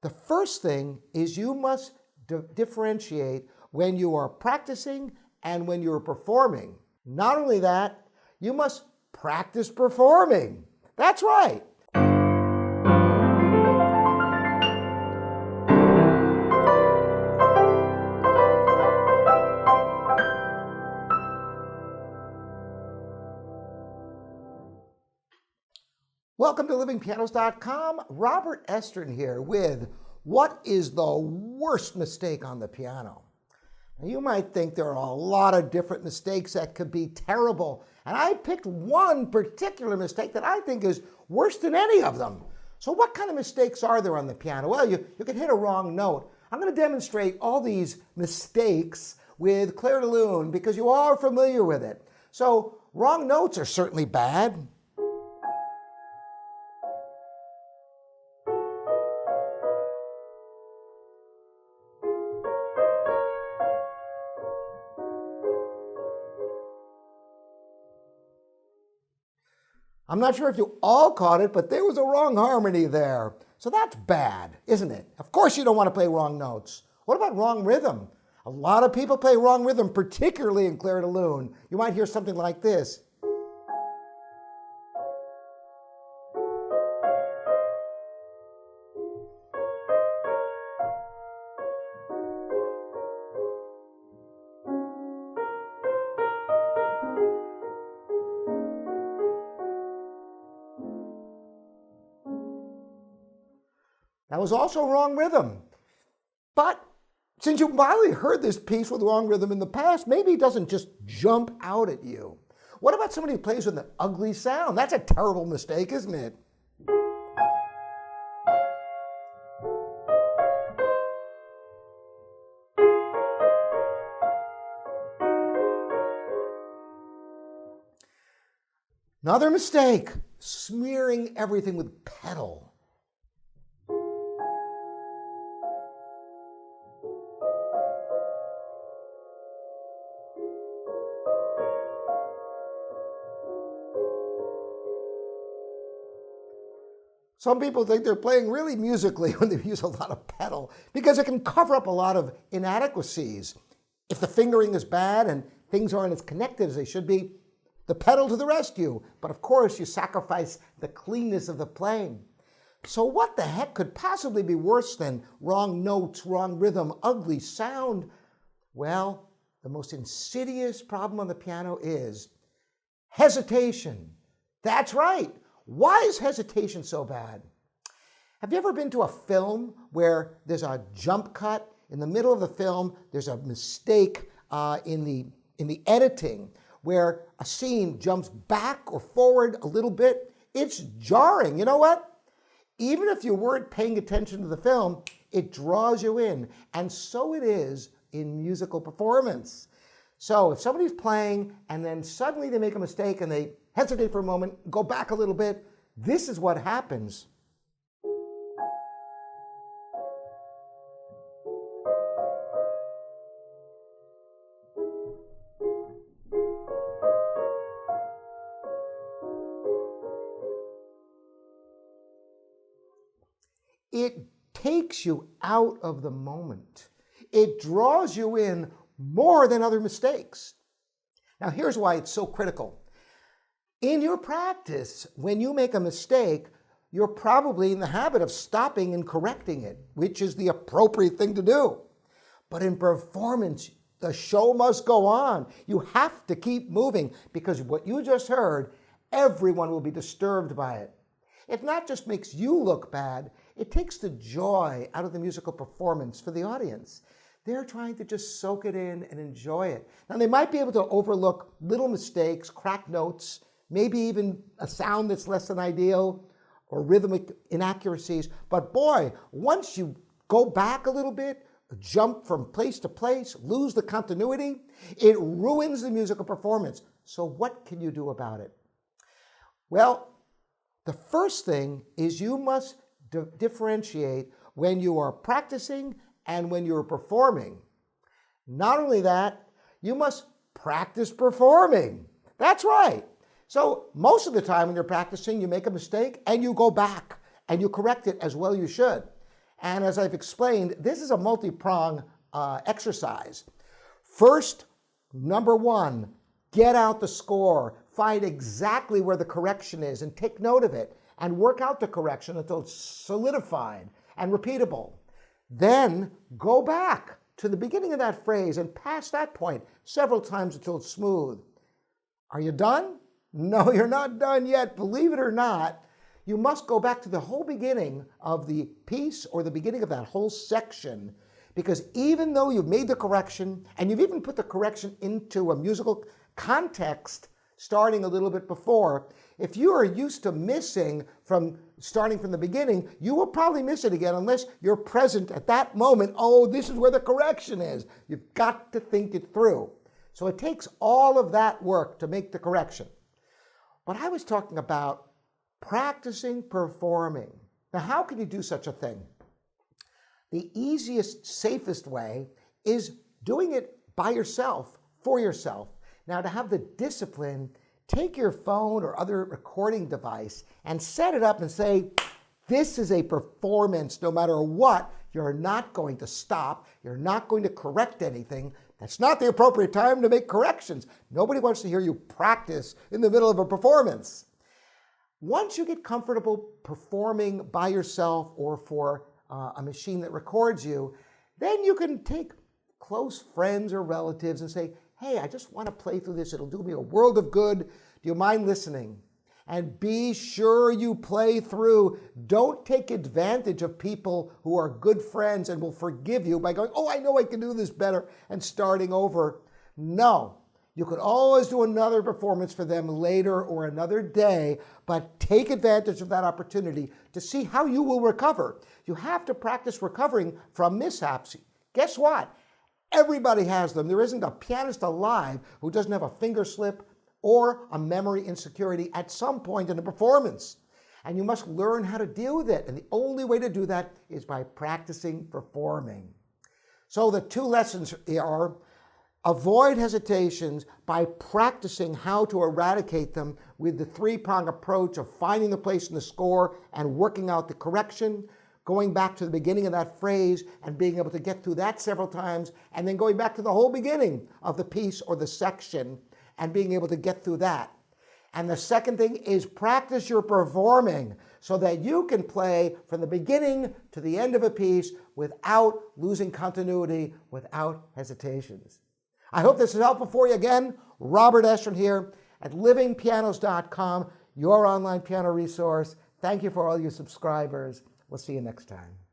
The first thing is you must differentiate when you are practicing and when you're performing. Not only that, you must practice performing. That's right. Welcome to livingpianos.com. Robert Estrin here with what is the worst mistake on the piano? Now, you might think there are a lot of different mistakes that could be terrible, and I picked one particular mistake that I think is worse than any of them. So what kind of mistakes are there on the piano? Well, you can hit a wrong note. I'm going to demonstrate all these mistakes with Clair de Lune because you all are familiar with it. So wrong notes are certainly bad. I'm not sure if you all caught it, but there was a wrong harmony there. So that's bad, isn't it? Of course you don't want to play wrong notes. What about wrong rhythm? A lot of people play wrong rhythm, particularly in Clair de Lune. You might hear something like this. That was also wrong rhythm. But since you've probably heard this piece with wrong rhythm in the past, maybe it doesn't just jump out at you. What about somebody who plays with an ugly sound? That's a terrible mistake, isn't it? Another mistake, smearing everything with pedal. Some people think they're playing really musically when they use a lot of pedal because it can cover up a lot of inadequacies. If the fingering is bad and things aren't as connected as they should be, the pedal to the rescue. But of course, you sacrifice the cleanness of the playing. So what the heck could possibly be worse than wrong notes, wrong rhythm, ugly sound? Well, the most insidious problem on the piano is hesitation. That's right. Why is hesitation so bad? Have you ever been to a film where there's a jump cut? In the middle of the film, there's a mistake in the editing where a scene jumps back or forward a little bit. It's jarring. You know what? Even if you weren't paying attention to the film, it draws you in. And so it is in musical performance. So if somebody's playing and then suddenly they make a mistake and they hesitate for a moment, go back a little bit, this is what happens. It takes you out of the moment. It draws you in more than other mistakes. Now, here's why it's so critical. In your practice, when you make a mistake, you're probably in the habit of stopping and correcting it, which is the appropriate thing to do. But in performance, the show must go on. You have to keep moving because what you just heard, everyone will be disturbed by it. It not just makes you look bad, it takes the joy out of the musical performance for the audience. They're trying to just soak it in and enjoy it. Now, they might be able to overlook little mistakes, cracked notes, maybe even a sound that's less than ideal or rhythmic inaccuracies. But boy, once you go back a little bit, jump from place to place, lose the continuity, it ruins the musical performance. So what can you do about it? Well, the first thing is you must differentiate when you are practicing and when you're performing. Not only that, you must practice performing. That's right. So most of the time when you're practicing, you make a mistake and you go back and you correct it as well you should. And as I've explained, this is a multi-prong exercise. First, number one, get out the score. Find exactly where the correction is and take note of it and work out the correction until it's solidified and repeatable. Then go back to the beginning of that phrase and pass that point several times until it's smooth. Are you done? No, you're not done yet. Believe it or not, you must go back to the whole beginning of the piece or the beginning of that whole section, because even though you've made the correction and you've even put the correction into a musical context starting a little bit before, if you are used to missing from starting from the beginning, you will probably miss it again unless you're present at that moment. Oh, this is where the correction is. You've got to think it through. So it takes all of that work to make the correction. But I was talking about practicing performing. Now, how can you do such a thing? The easiest, safest way is doing it by yourself, for yourself. Now, to have the discipline, take your phone or other recording device and set it up and say, this is a performance no matter what. You're not going to stop. You're not going to correct anything. That's not the appropriate time to make corrections. Nobody wants to hear you practice in the middle of a performance. Once you get comfortable performing by yourself or for a machine that records you, then you can take close friends or relatives and say, hey, I just want to play through this. It'll do me a world of good. Do you mind listening? And be sure you play through. Don't take advantage of people who are good friends and will forgive you by going, oh, I know I can do this better, and starting over. No. You could always do another performance for them later or another day, but take advantage of that opportunity to see how you will recover. You have to practice recovering from mishaps. Guess what? Everybody has them. There isn't a pianist alive who doesn't have a finger slip or a memory insecurity at some point in a performance. And you must learn how to deal with it. And the only way to do that is by practicing performing. So the two lessons are: avoid hesitations by practicing how to eradicate them with the three-prong approach of finding the place in the score and working out the correction, going back to the beginning of that phrase and being able to get through that several times, and then going back to the whole beginning of the piece or the section and being able to get through that. And the second thing is practice your performing so that you can play from the beginning to the end of a piece without losing continuity, without hesitations. I hope this is helpful for you. Again, Robert Estrin here at livingpianos.com, your online piano resource. Thank you for all your subscribers. We'll see you next time.